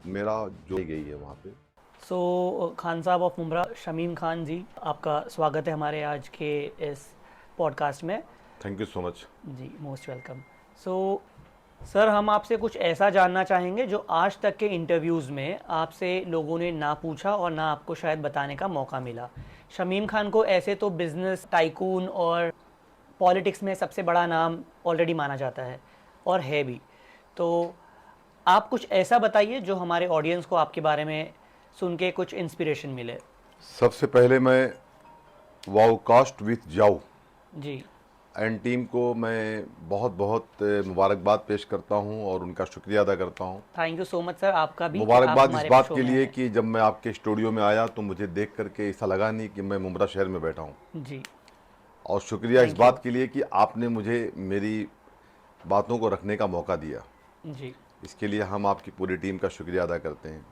मेरा जो गई है वहाँ पे। खान साहब ऑफ मुमरा, शमीम खान जी, आपका स्वागत है हमारे आज के इस पॉडकास्ट में। Thank you so much. जी, मोस्ट वेलकम। सो सर, हम आपसे कुछ ऐसा जानना चाहेंगे जो आज तक के इंटरव्यूज़ में आपसे लोगों ने ना पूछा और ना आपको शायद बताने का मौका मिला। शमीम खान को ऐसे तो बिजनेस टाइकून और पॉलिटिक्स में सबसे बड़ा नाम ऑलरेडी माना जाता है, और है भी। तो आप कुछ ऐसा बताइए जो हमारे ऑडियंस को आपके बारे में सुन के कुछ इंस्पिरेशन मिले। सबसे पहले मैं वाओ कास्ट विथ जाओ जी। एंड टीम को मैं बहुत बहुत मुबारकबाद पेश करता हूँ और उनका शुक्रिया अदा करता हूँ। Thank you so much sir, आपका भी, कि आप मुबारकबाद इस हमारे बात शो के में लिए आए। कि जब मैं आपके स्टूडियो में आया तो मुझे देख करके ऐसा लगा नहीं कि मैं मुमरा शहर में बैठा हूँ। जी। और शुक्रिया इस थैंक यू। बात के लिए कि आपने मुझे मेरी बातों को रखने का मौका दिया। जी। इसके लिए हम आपकी पूरी टीम का शुक्रिया अदा करते हैं।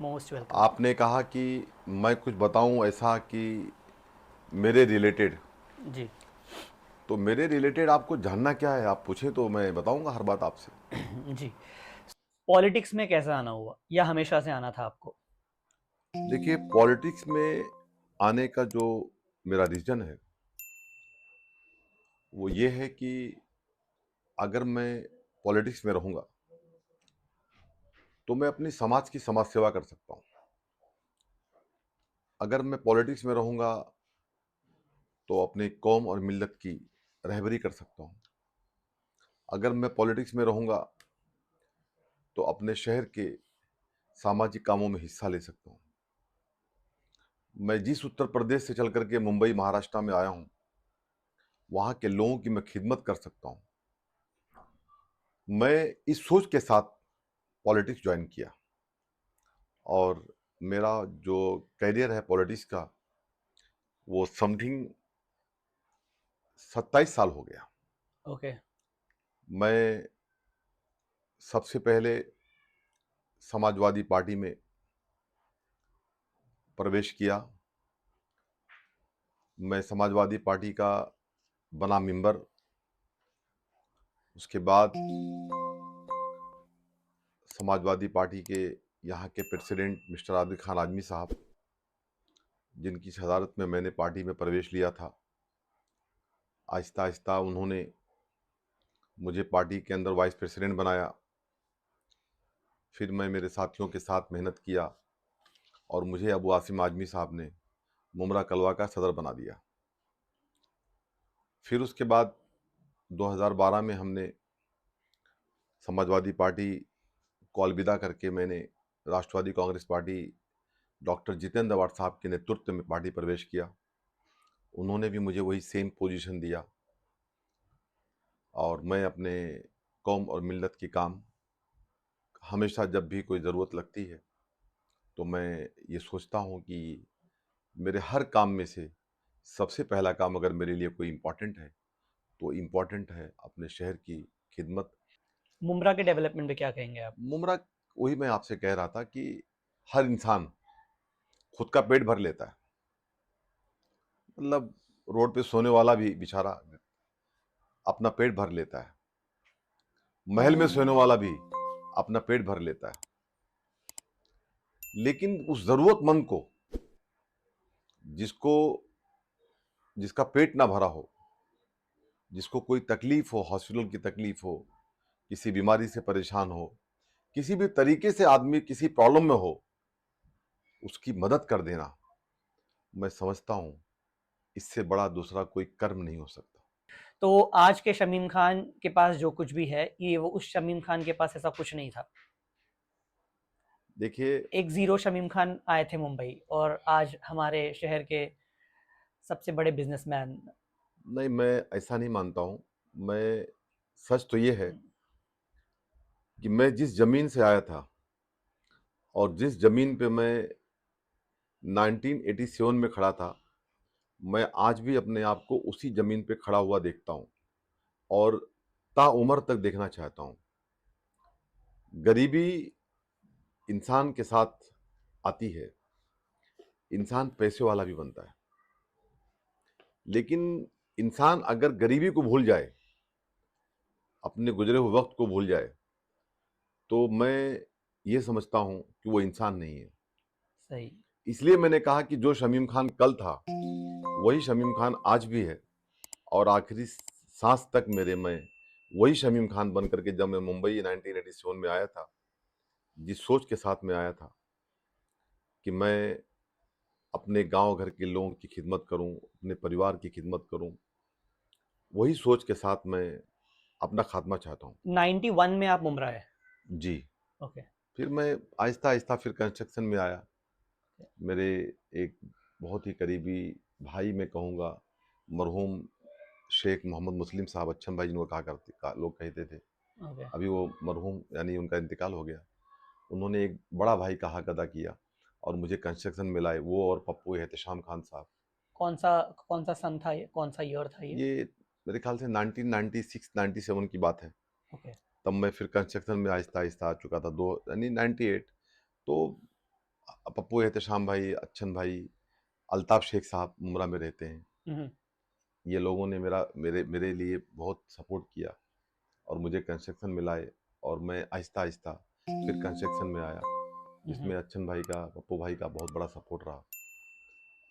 Most welcome. आपने कहा कि मैं कुछ बताऊं ऐसा कि मेरे रिलेटेड, जी। तो मेरे रिलेटेड आपको जानना क्या है, आप पूछे तो मैं बताऊंगा हर बात आपसे। जी। पॉलिटिक्स में कैसे आना हुआ, या हमेशा से आना था आपको? देखिए, पॉलिटिक्स में आने का जो मेरा रीजन है वो ये है कि अगर मैं पॉलिटिक्स में रहूंगा तो मैं अपनी समाज की समाज सेवा कर सकता हूं। अगर मैं पॉलिटिक्स में रहूंगा तो अपनी कौम और मिल्लत की रहबरी कर सकता हूं। अगर मैं पॉलिटिक्स में रहूंगा तो अपने शहर के सामाजिक कामों में हिस्सा ले सकता हूं। मैं जिस उत्तर प्रदेश से चल करके मुंबई महाराष्ट्र में आया हूं वहां के लोगों की मैं खिदमत कर सकता हूं। मैं इस सोच के साथ पॉलिटिक्स ज्वाइन किया और मेरा जो करियर है पॉलिटिक्स का वो समथिंग 27 साल हो गया। ओके। मैं सबसे पहले समाजवादी पार्टी में प्रवेश किया। मैं समाजवादी पार्टी का बना मेंबर। उसके बाद समाजवादी पार्टी के यहाँ के प्रेसिडेंट मिस्टर आदिल खान आजमी साहब, जिनकी सदारत में मैंने पार्टी में प्रवेश लिया था, आहिस्ता आहिस्ता उन्होंने मुझे पार्टी के अंदर वाइस प्रेसिडेंट बनाया। फिर मैं मेरे साथियों के साथ मेहनत किया और मुझे अबू आसिम आजमी साहब ने मुमरा कलवा का सदर बना दिया। फिर उसके बाद 2012 में हमने समाजवादी पार्टी को अलविदा करके मैंने राष्ट्रवादी कांग्रेस पार्टी डॉक्टर जितेंद्र अवाड साहब के नेतृत्व में पार्टी प्रवेश किया। उन्होंने भी मुझे वही सेम पोजीशन दिया और मैं अपने कौम और मिल्लत की काम हमेशा जब भी कोई ज़रूरत लगती है तो मैं ये सोचता हूँ कि मेरे हर काम में से सबसे पहला काम अगर मेरे लिए कोई इम्पोर्टेंट है तो इम्पोर्टेंट है अपने शहर की खिदमत। मुमरा के डेवलपमेंट पे क्या कहेंगे आप? मुमरा, वही मैं आपसे कह रहा था कि हर इंसान खुद का पेट भर लेता है। मतलब रोड पे सोने वाला भी बेचारा अपना पेट भर लेता है, महल में सोने वाला भी अपना पेट भर लेता है, लेकिन उस जरूरतमंद को, जिसको जिसका पेट ना भरा हो, जिसको कोई तकलीफ हो, हॉस्पिटल की तकलीफ हो, किसी बीमारी से परेशान हो, किसी भी तरीके से आदमी किसी प्रॉब्लम में हो, उसकी मदद कर देना, मैं समझता हूं इससे बड़ा दूसरा कोई कर्म नहीं हो सकता। तो आज के शमीम खान के पास जो कुछ भी है, ये वो उस शमीम खान के पास ऐसा कुछ नहीं था। देखिए, एक ज़ीरो शमीम खान आए थे मुंबई, और आज हमारे शहर के सबसे बड़े बिजनेसमैन। नहीं, मैं ऐसा नहीं मानता हूं। मैं, सच तो ये है कि मैं जिस जमीन से आया था और जिस जमीन पे मैं 1987 में खड़ा था, मैं आज भी अपने आप को उसी जमीन पे खड़ा हुआ देखता हूं और ताउम्र तक देखना चाहता हूं। गरीबी इंसान के साथ आती है, इंसान पैसे वाला भी बनता है, लेकिन इंसान अगर गरीबी को भूल जाए, अपने गुजरे हुए वक्त को भूल जाए, तो मैं ये समझता हूँ कि वो इंसान नहीं है। सही। इसलिए मैंने कहा कि जो शमीम खान कल था, वही शमीम खान आज भी है और आखिरी सांस तक मेरे में वही शमीम खान बन करके जब मैं मुंबई 1987 में आया था, जिस सोच के साथ में आया था कि मैं अपने गाँव घर के लोगों की खिदमत करूँ, अपने परिवार की खिदमत करूँ, वही सोच के साथ मैं अपना खात्मा चाहता हूँ। 91 में आप मुमरा है। जी। ओके। फिर मैं आहिस्ता-आहिस्ता फिर कंस्ट्रक्शन में आया। मेरे एक बहुत ही करीबी भाई मैं कहूँगा, मरहूम शेख मोहम्मद मुस्लिम साहब अच्छन भाई जिनको लोग कहते थे। ओके। अभी वो मरहूम यानी उनका इंतकाल हो गया। उन्होंने एक बड़ा भाई का हक अदा किया और मुझे कंस्ट्रक्शन में लाए, वो और पप्पू एहतशाम खान साहब। कौन सा कौन सा सन था ये, कौन सा ईयर था ये? ये मेरे ख्याल से 1996-97 की बात है। ओके। तब मैं फिर कंस्ट्रक्शन में आहिस्ता-आहिस्ता आ चुका था, 2 यानी 98। तो पप्पू एहतशाम भाई, अच्छन भाई, अल्ताफ शेख साहब मुमरा में रहते हैं। हम्म। ये लोगों ने मेरे मेरे लिए बहुत सपोर्ट किया और मुझे कंस्ट्रक्शन में लाए और मैं आहिस्ता-आहिस्ता फिर कंस्ट्रक्शन में आया, हम्म। जिसमें अच्छन भाई का, पप्पू भाई का बहुत बड़ा सपोर्ट रहा।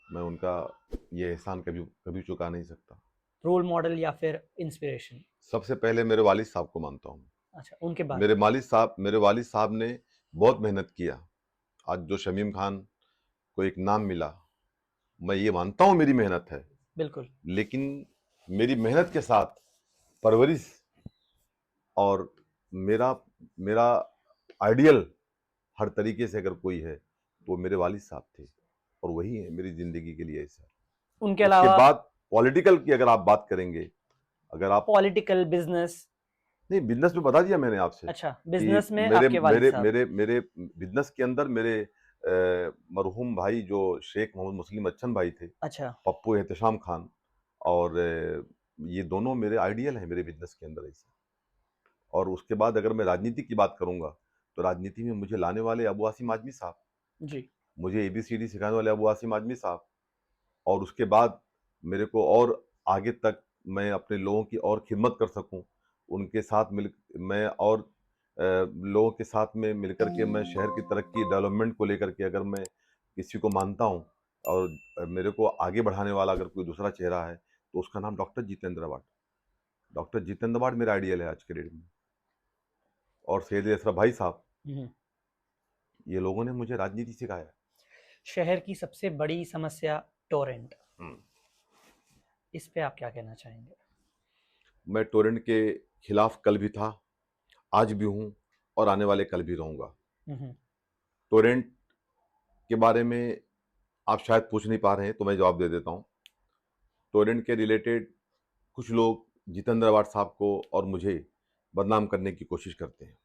मैं उनका ये एहसान कभी कभी चुका नहीं सकता। रोल मॉडल या फिर इंस्पिरेशन? सबसे पहले मेरे वालिद साहब को मानता हूँ। अच्छा, उनके बाद? मेरे वालिद साहब ने बहुत मेहनत किया। आज जो शमीम खान को एक नाम मिला, मैं ये मानता हूँ मेरी मेहनत है। बिल्कुल। लेकिन मेरी मेहनत के साथ परवरिश और मेरा मेरा आइडियल हर तरीके से अगर कोई है, तो वो मेरे वालिद साहब थे और वही है मेरी ज़िंदगी के लिए ऐसा। उनके उसके अलावा बाद पॉलिटिकल की अगर आप बात करेंगे, अगर आप पॉलिटिकल, बिजनेस? नहीं, बिज़नेस में बता दिया मैंने आपसे अच्छा, कि बिजनेस में मेरे आपके वालिद मेरे साहब? मेरे मेरे बिज़नेस के अंदर मेरे मरहूम भाई जो शेख मोहम्मद मुस्लिम अच्छन भाई थे, अच्छा। पप्पू एहतशाम खान और ये दोनों मेरे आइडियल हैं मेरे बिज़नेस के अंदर ऐसे। और उसके बाद अगर मैं राजनीति की बात करूँगा, तो राजनीति में मुझे लाने वाले अबू आसिम आज़मी साहब, जी। मुझे एबीसीडी सिखाने वाले अबू आसिम आज़मी साहब और उसके बाद मेरे को और आगे तक मैं अपने लोगों की और खिदमत कर सकूँ, उनके साथ मिल मैं और लोगों के साथ में मिलकर के मैं शहर की तरक्की डेवलपमेंट को लेकर के अगर मैं किसी को मानता हूँ और मेरे को आगे बढ़ाने वाला अगर कोई दूसरा चेहरा है, तो उसका नाम doctor Jitendra award. Doctor Jitendra award मेरा आइडियल है आज के डेट में। और सैयद अशरफ भाई साहब, हम्म। ये लोगों ने मुझे राजनीति सिखाया। शहर की सबसे बड़ी समस्या टोरेंट, हम्म। इस पे आप क्या कहना चाहेंगे? मैं टोरेंट के खिलाफ कल भी था, आज भी हूँ और आने वाले कल भी रहूँगा। हम्म। टोरेंट के बारे में आप शायद पूछ नहीं पा रहे हैं, तो मैं जवाब दे देता हूँ। टोरेंट के रिलेटेड कुछ लोग जितेंद्र अवार्ड साहब को और मुझे बदनाम करने की कोशिश करते हैं।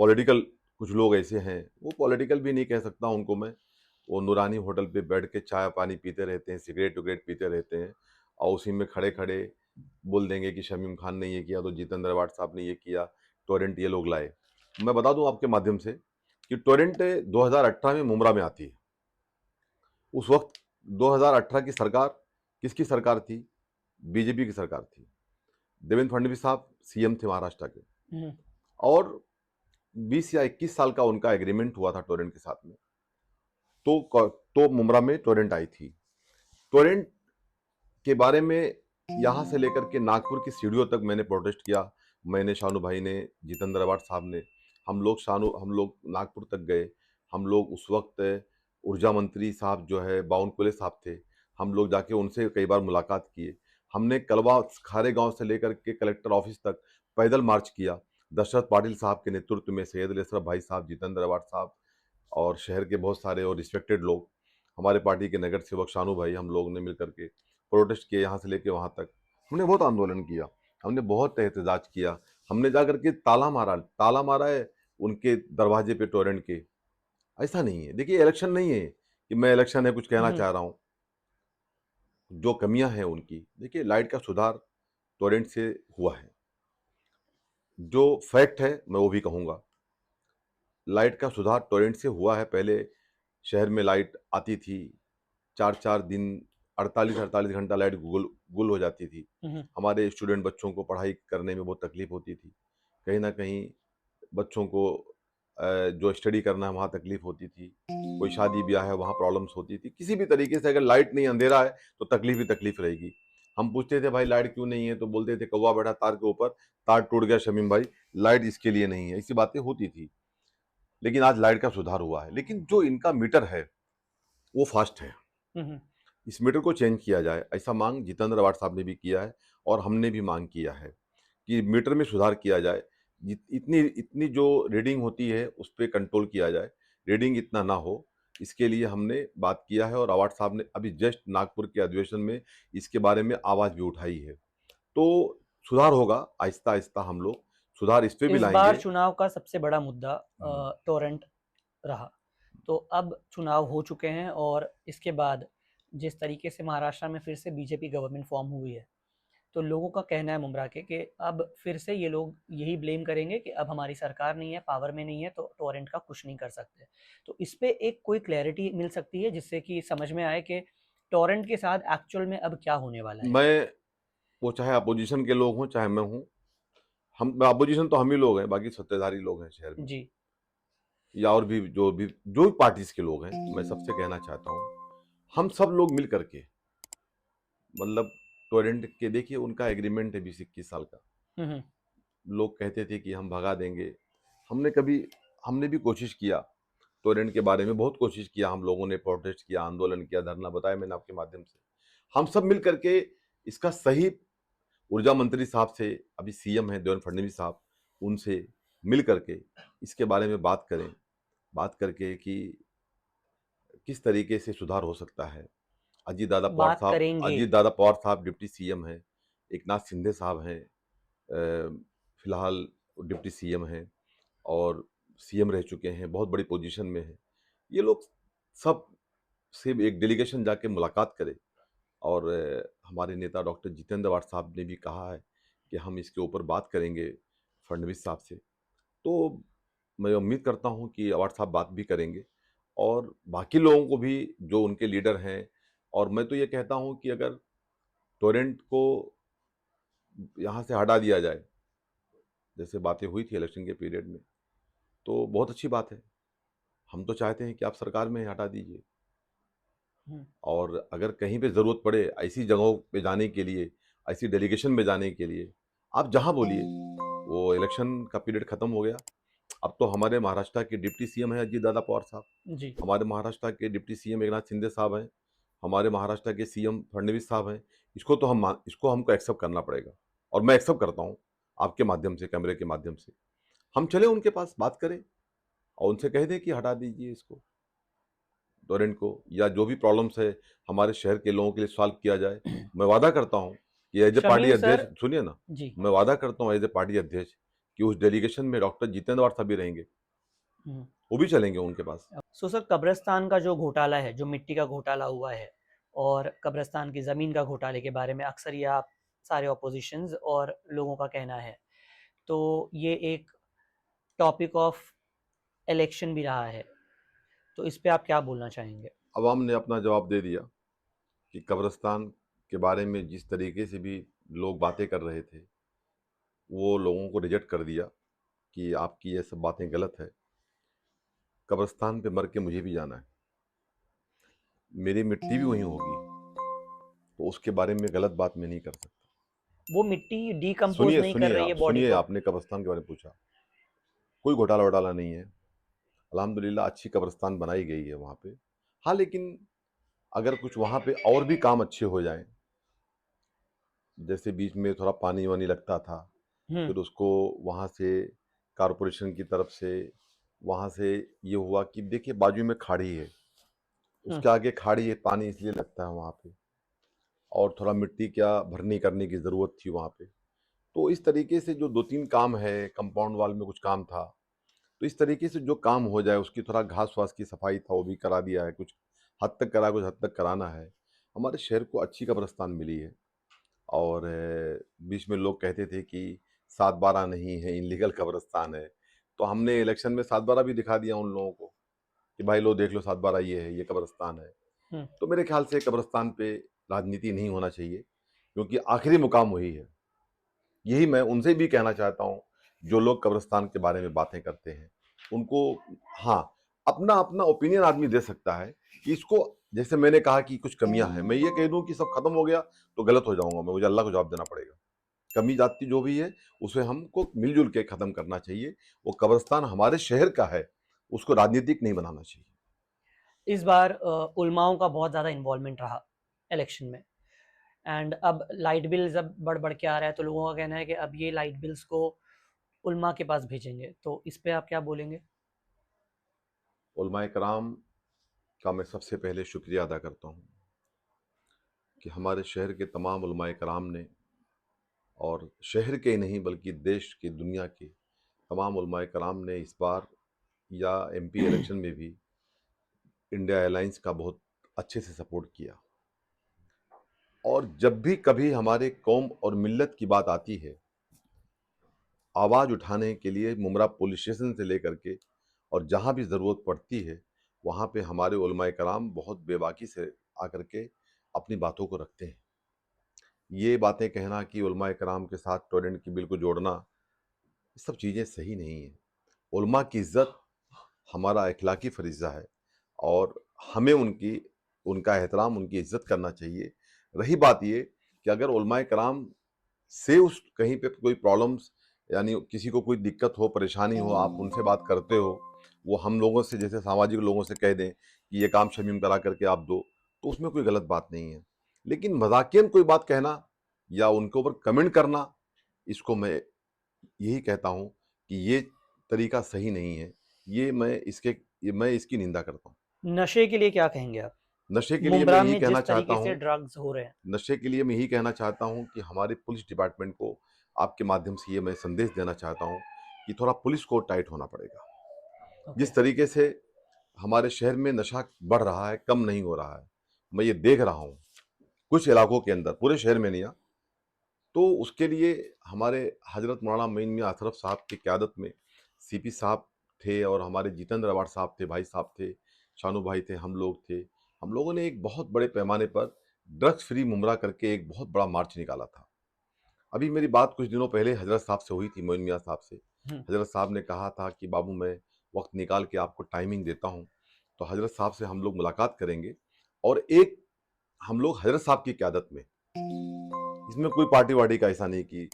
पॉलिटिकल कुछ लोग ऐसे हैं, वो पॉलिटिकल भी नहीं कह सकता उनको मैं, वो नूरानी होटल पे बैठ के चाय पानी पीते रहते हैं, सिगरेट विगरेट पीते रहते हैं और उसी में खड़े खड़े बोल देंगे कि शमीम खान ने ये किया तो जितेंद्र अवार्ड साहब ने ये किया, टोरेंट ये लोग लाए। मैं बता दूं आपके माध्यम से कि टोरेंट 2018 में मुमरा में आती है। उस वक्त 2018 की सरकार किसकी सरकार थी? बीजेपी की सरकार थी। देवेंद्र फडणवीस साहब सीएम थे महाराष्ट्र के हम्म। और 20 या 21 साल का उनका एग्रीमेंट हुआ था टोरेंट के साथ में। तो मुमरा में टोरेंट आई थी। टोरेंट के बारे में यहाँ से लेकर के नागपुर की सीढ़ियों तक मैंने प्रोटेस्ट किया। मैंने, शानू भाई ने, जितेंद्र अवार्ड साहब ने, हम लोग नागपुर तक गए। हम लोग उस वक्त ऊर्जा मंत्री साहब जो है बावनकुले साहब थे, हम लोग जाके उनसे कई बार मुलाकात किए। हमने कलवा खारे गांव से लेकर के कलेक्टर ऑफिस तक पैदल मार्च किया। दशरथ पाटिल साहब के नेतृत्व में सैयद अली अशरफ भाई साहब, जितेंद्र अवार्ड साहब और शहर के बहुत सारे और रिस्पेक्टेड लोग, हमारे पार्टी के नगर सेवक शानू भाई, हम लोग ने मिलकर के प्रोटेस्ट किए यहाँ से लेके वहाँ तक। हमने बहुत आंदोलन किया, हमने बहुत एहतजाज किया। हमने जा करके ताला मारा है उनके दरवाजे पे टोरेंट के। ऐसा नहीं है, देखिए इलेक्शन नहीं है कि मैं इलेक्शन है कुछ कहना हम्म। चाह रहा हूँ। जो कमियां हैं उनकी, देखिए लाइट का सुधार टोरेंट से हुआ है, जो फैक्ट है मैं वो भी कहूँगा। लाइट का सुधार टोरेंट से हुआ है। पहले शहर में लाइट आती थी, 4-4 दिन, 48-48 घंटा लाइट गुल गुल हो जाती थी। हम्म। हमारे स्टूडेंट बच्चों को पढ़ाई करने में बहुत तकलीफ होती थी। कहीं न कहीं बच्चों को जो स्टडी करना है वहाँ तकलीफ होती थी, कोई शादी ब्याह है वहाँ प्रॉब्लम्स होती थी। किसी भी तरीके से अगर लाइट नहीं, अंधेरा है तो तकलीफ ही तकलीफ रहेगी। हम पूछते थे भाई लाइट क्यों नहीं है, तो बोलते थे कौवा बैठा तार के ऊपर, तार टूट गया शमीम भाई, लाइट इसके लिए नहीं है। ऐसी बातें होती थी। लेकिन आज लाइट का सुधार हुआ है। लेकिन जो इनका मीटर है वो फास्ट है। हम्म। इस मीटर को चेंज किया जाए, ऐसा मांग जितेंद्र अवार्ड साहब ने भी किया है और हमने भी मांग किया है कि मीटर में सुधार किया जाए। इतनी इतनी जो रीडिंग होती है उस पर कंट्रोल किया जाए, रीडिंग इतना ना हो, इसके लिए हमने बात किया है। और अवार्ड साहब ने अभी जस्ट नागपुर के अधिवेशन में इसके बारे में आवाज़ भी उठाई है। तो सुधार होगा, आहिस्ता आहिस्ता हम लोग सुधार इस पे भी इस बार लाएंगे। चुनाव का सबसे बड़ा मुद्दा टोरेंट रहा। तो अब चुनाव हो चुके हैं और इसके बाद जिस तरीके से महाराष्ट्र में फिर से बीजेपी गवर्नमेंट फॉर्म हुई है, तो लोगों का कहना है मुमरा के कि अब फिर से ये लोग यही ब्लेम करेंगे कि अब हमारी सरकार नहीं है, पावर में नहीं है, तो टोरेंट का कुछ नहीं कर सकते। तो इस पे एक कोई क्लैरिटी मिल सकती है जिससे कि समझ में आए कि टोरेंट के साथ एक्चुअल में अब क्या होने वाला है। मैं, वो चाहे अपोजिशन के लोग हों चाहे मैं हूँ, हम अपोजिशन तो हम ही लोग हैं, बाकी सत्ताधारी लोग हैं शहर में, जी। या और भी जो भी पार्टीज के लोग हैं, मैं सबसे कहना चाहता हूँ हम सब लोग मिल करके, मतलब टोरेंट के देखिए उनका एग्रीमेंट है 20-21 साल का। हम्म। लोग कहते थे कि हम भगा देंगे। हमने भी कोशिश किया, टोरेंट के बारे में बहुत कोशिश किया। हम लोगों ने प्रोटेस्ट किया, आंदोलन किया, धरना, बताया मैंने आपके माध्यम से। हम सब मिल करके इसका सही ऊर्जा मंत्री साहब से, अभी सीएम हैं देवेंद्र फडणवीस साहब, उनसे मिल करके इसके बारे में बात करें, बात करके कि किस तरीके से सुधार हो सकता है। बात करेंगे। अजीत दादा पवार साहब डिप्टी सीएम हैं, एकनाथ शिंदे साहब हैं, फिलहाल डिप्टी सीएम हैं और सीएम रह चुके हैं, बहुत बड़ी पोजीशन में हैं। ये लोग सब से एक डेलीगेशन जाके मुलाकात करे। और हमारे नेता डॉक्टर जितेंद्र अवार्ड साहब ने भी कहा है कि हम इसके ऊपर बात करेंगे फडणवीस साहब से। तो मैं उम्मीद करता हूँ कि अवार्ड साहब बात भी करेंगे और बाकी लोगों को भी जो उनके लीडर हैं। और मैं तो ये कहता हूँ कि अगर टोरेंट को यहाँ से हटा दिया जाए, जैसे बातें हुई थी इलेक्शन के पीरियड में, तो बहुत अच्छी बात है। हम तो चाहते हैं कि आप सरकार में हटा दीजिए। हम्म। और अगर कहीं पे ज़रूरत पड़े ऐसी जगहों पे जाने के लिए, ऐसी डेलीगेशन में जाने के लिए, आप जहाँ बोलिए। वो इलेक्शन का पीरियड ख़त्म हो गया। अब तो हमारे महाराष्ट्र के डिप्टी सीएम हैं अजीत दादा पवार साहब, जी। हमारे महाराष्ट्र के डिप्टी सीएम एकनाथ शिंदे साहब हैं, हमारे महाराष्ट्र के सीएम फडणवीस साहब हैं। इसको हमको एक्सेप्ट करना पड़ेगा और मैं एक्सेप्ट करता हूँ आपके माध्यम से, कैमरे के माध्यम से। हम चले उनके पास, बात करें और उनसे कह दें कि हटा दीजिए इसको, टोरेंट को, या जो भी प्रॉब्लम्स है हमारे शहर के लोगों के लिए सॉल्व किया जाए। मैं वादा करता हूँ कि एज ए पार्टी शमीम अध्यक्ष, सर। सुनिए ना, जी। मैं वादा करता हूँ एज ए पार्टी अध्यक्ष कि उस डेलीगेशन में डॉक्टर जितेंद्र वार साहब भी रहेंगे, हम्म। वो भी चलेंगे उनके पास। सो सर, कब्रिस्तान का जो घोटाला है, जो मिट्टी का घोटाला हुआ है और कब्रिस्तान की ज़मीन का घोटाले के बारे में अक्सर ये आप सारे ऑपोजिशंस और लोगों का कहना है, तो ये एक टॉपिक ऑफ इलेक्शन भी रहा है, तो इस पे आप क्या बोलना चाहेंगे? अवाम ने अपना जवाब दे दिया कि कब्रिस्तान के बारे में जिस तरीके से भी लोग बातें कर रहे थे, वो लोगों को रिजेक्ट कर दिया कि आपकी ये सब बातें गलत है। कब्रिस्तान पे मर के मुझे भी जाना है, मेरी मिट्टी भी वहीं होगी, तो उसके बारे में गलत बात मैं नहीं कर सकता। वो मिट्टी डिकम्पोज सुनिए नहीं कर सुनिए रही है आप बॉडी सुनिए, को। आपने कब्रिस्तान के बारे में पूछा, कोई घोटाला वोटाला नहीं है। अल्हम्दुलिल्लाह अच्छी कब्रिस्तान बनाई गई है वहाँ पे। हाँ, लेकिन अगर कुछ वहाँ पे और भी काम अच्छे हो जाएं, जैसे बीच में थोड़ा पानी वानी लगता था, हम्म। फिर उसको वहाँ से कारपोरेशन की तरफ से, वहाँ से ये हुआ कि देखिए बाजू में खाड़ी है, हम्म। उसके आगे खाड़ी है, पानी इसलिए लगता है वहाँ पे, और थोड़ा मिट्टी क्या भरनी करने की ज़रूरत थी वहाँ पे। तो इस तरीके से जो 2-3 काम है, कंपाउंड वॉल में कुछ काम था, तो इस तरीके से जो काम हो जाए, उसकी थोड़ा घास-वास की सफाई था वो भी करा दिया है, कुछ हद तक करा, कुछ हद तक कराना है। हमारे शहर को अच्छी कब्रिस्तान मिली है। और बीच में लोग कहते थे कि 7/12 नहीं है, इल्लीगल कब्रिस्तान है। तो हमने इलेक्शन में 7/12 भी दिखा दिया उन लोगों को कि भाई लो देख लो 7/12 ये है, ये कब्रिस्तान है। हम्म। तो मेरे ख्याल से कब्रिस्तान पे राजनीति नहीं होना चाहिए, क्योंकि आखिरी मुकाम वही है। यही मैं उनसे भी कहना चाहता हूँ, जो लोग कब्रिस्तान के बारे में बातें करते हैं। उनको, हाँ, अपना अपना ओपिनियन आदमी दे सकता है कि इसको, जैसे मैंने कहा कि कुछ कमियां हैं, मैं ये कह दूं कि सब खत्म हो गया तो गलत हो जाऊंगा मैं, मुझे अल्लाह को जवाब देना पड़ेगा। कमी जाति जो भी है उसे हमको मिलजुल के खत्म करना चाहिए। वो कब्रिस्तान हमारे शहर का है, उसको राजनीतिक नहीं बनाना चाहिए। इस बार उलमाओं का बहुत ज़्यादा इन्वॉल्वमेंट रहा इलेक्शन में, एंड अब लाइट बिल्स अब बढ़ के आ रहा है, तो लोगों का कहना है कि अब ये लाइट बिल्स को उलमा के पास भेजेंगे, तो इस पे आप क्या बोलेंगे? उलमाए कराम का मैं सबसे पहले शुक्रिया अदा करता हूँ कि हमारे शहर के तमाम उलमाए कराम ने, और शहर के ही नहीं बल्कि देश के, दुनिया के तमाम उलमाए कराम ने इस बार या एमपी इलेक्शन में भी इंडिया अलायंस का बहुत अच्छे से सपोर्ट किया। और जब भी कभी हमारे कौम और मिल्लत की बात आती है, आवाज़ उठाने के लिए मुमरा पुलिस स्टेशन से लेकर के और जहाँ भी ज़रूरत पड़ती है, वहाँ पे हमारे उलमाए कराम बहुत बेबाकी से आकर के अपनी बातों को रखते हैं। ये बातें कहना कि उलमाए कराम के साथ टॉयलेट की बिल को जोड़ना, ये सब चीज़ें सही नहीं हैं। उलमा की इज़्ज़त हमारा अखलाकी फ़रीज़ा है और हमें उनका एहतराम, उनकी इज़्ज़त करना चाहिए। रही बात ये कि अगर उलमाए कराम से उस कहीं पे कोई प्रॉब्लम्स, यानी किसी को कोई दिक्कत हो, परेशानी हो, आप उनसे बात करते हो, वो हम लोगों से जैसे सामाजिक लोगों से कह दें कि ये काम शमीम करा करके आप दो, तो उसमें कोई गलत बात नहीं है। लेकिन मज़ाकियन कोई बात कहना या उनके ऊपर कमेंट करना, इसको मैं यही कहता हूँ कि ये तरीका सही नहीं है। मैं इसकी निंदा करता हूँ। नशे के लिए क्या कहेंगे आप? नशे के लिए मैं मुंब्रा यही में कहना जिस चाहता तरीके से हूँ ड्रग्स हो रहे हैं। नशे के लिए मैं यही कहना चाहता हूँ कि हमारे पुलिस डिपार्टमेंट को आपके माध्यम से ये मैं संदेश देना चाहता हूँ कि थोड़ा पुलिस को टाइट होना पड़ेगा। ओके। जिस तरीके से हमारे शहर में नशा बढ़ रहा है, कम नहीं हो रहा है, मैं ये देख रहा हूँ कुछ इलाकों के अंदर, पूरे शहर में नहीं। तो उसके लिए हमारे हजरत मौलाना मोइन मियां अशरफ साहब की क़यादत में सीपी साहब थे और हमारे जितेंद्र अवार्ड साहब थे, भाई साहब थे, शानू भाई थे, हम लोग थे। हम लोगों ने एक बहुत बड़े पैमाने पर ड्रग्स फ्री मुमरा करके एक बहुत बड़ा मार्च निकाला था। अभी मेरी बात कुछ दिनों पहले हजरत साहब से हुई थी, मोइन मियां साहब से। हुँ। हजरत साहब ने कहा था कि बाबू मैं वक्त निकाल के आपको टाइमिंग देता हूँ, तो हजरत साहब से हम लोग मुलाकात करेंगे और एक हम लोग हजरत साहब की क़यादत में, इसमें कोई पार्टी वार्टी का ऐसा नहीं कि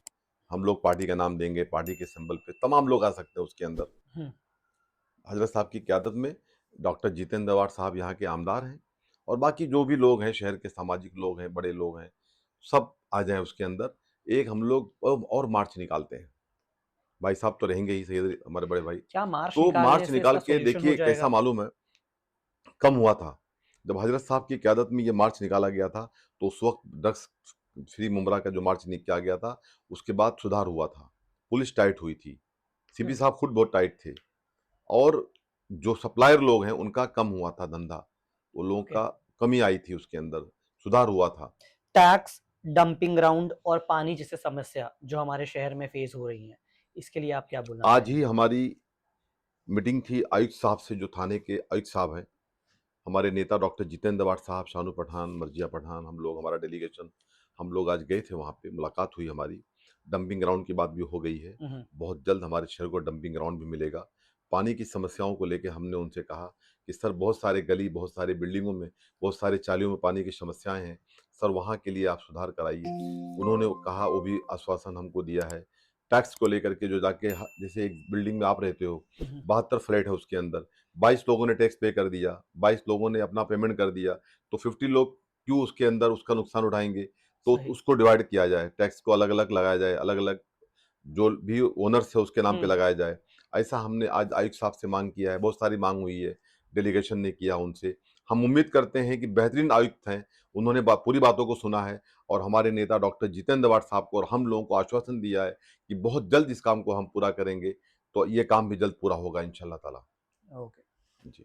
हम लोग पार्टी का नाम देंगे, पार्टी के सिंबल पे तमाम लोग आ सकते हैं उसके अंदर। हुँ। हजरत साहब की क़यादत में डॉक्टर जितेंद्र अवार्ड साहब यहाँ के आमदार हैं और बाकी जो भी लोग हैं, शहर के सामाजिक लोग हैं, बड़े लोग हैं, सब आ जाएँ उसके अंदर। एक हम लोग और मार्च निकालते हैं। भाई साहब तो रहेंगे ही, सैयद हमारे बड़े भाई। क्या मार्च तो निकालने मार्च से निकाल इसका के सॉल्यूशन हो देखिए कैसा जाएगा? मालूम है, कम हुआ था। जब हज़रत साहब की क़यादत में ये मार्च निकाला गया था, तो उस वक़्त ड्रग्स फ्री मुमरा का जो मार्च किया गया था, उसके बाद सुधार हुआ था। पुलिस टाइट हुई थी। सीपी हुँ। साहब खुद बहुत टाइट थे और जो सप्लायर लोग हैं, उनका कम हुआ था धंधा। वो लोगों ओके। का कमी आई थी उसके अंदर, सुधार हुआ था। टैक्स, डंपिंग ग्राउंड और पानी जैसे समस्या जो हमारे शहर में फेस हो रही हैं, इसके लिए आप क्या बोलना आज ही चाहेंगे? हमारी मीटिंग थी आयुक्त साहब से, जो थाने के आयुक्त साहब हैं। हमारे नेता डॉक्टर जितेंद्र अवार्ड साहब, शानू पठान, मर्जिया पठान, हम लोग, हमारा डेलीगेशन, हम लोग आज गए थे वहाँ पे, मुलाकात हुई हमारी। डंपिंग ग्राउंड की बात भी हो गई है। हुँ, हुँ। बहुत जल्द हमारे शहर को डंपिंग ग्राउंड भी मिलेगा। पानी की समस्याओं को लेके हमने उनसे कहा कि सर बहुत सारे गली, बहुत सारे बिल्डिंगों में, बहुत सारे चालियों में पानी की समस्याएँ हैं। सर वहाँ के लिए आप सुधार कराइए। उन्होंने वो कहा, वो भी आश्वासन हमको दिया है। टैक्स को लेकर के जो जाके जैसे एक बिल्डिंग में आप रहते हो, हुँ, हुँ। 72 फ्लैट है उसके अंदर, 22 लोगों ने टैक्स पे कर दिया, 22 लोगों ने अपना पेमेंट कर दिया, तो 50 लोग क्यों उसके अंदर उसका नुकसान उठाएँगे? तो सही। उसको डिवाइड किया जाए, टैक्स को अलग-अलग लगाया जाए, अलग-अलग जो भी ओनर्स है उसके नाम पे हुँ। लगाया जाए। ऐसा हमने आज आयुक्त साहब से माँग किया है, बहुत सारी माँग हुई है, डेलीगेशन ने किया उनसे। हम उम्मीद करते हैं कि बेहतरीन आयुक्त हैं, उन्होंने पूरी बातों को सुना है और हमारे नेता डॉक्टर जितेंद्र अवार्ड साहब को और हम लोगों को आश्वासन दिया है कि बहुत जल्द इस काम को हम पूरा करेंगे, तो ये काम भी जल्द पूरा होगा इंशाअल्लाह ताला। ओके। जी।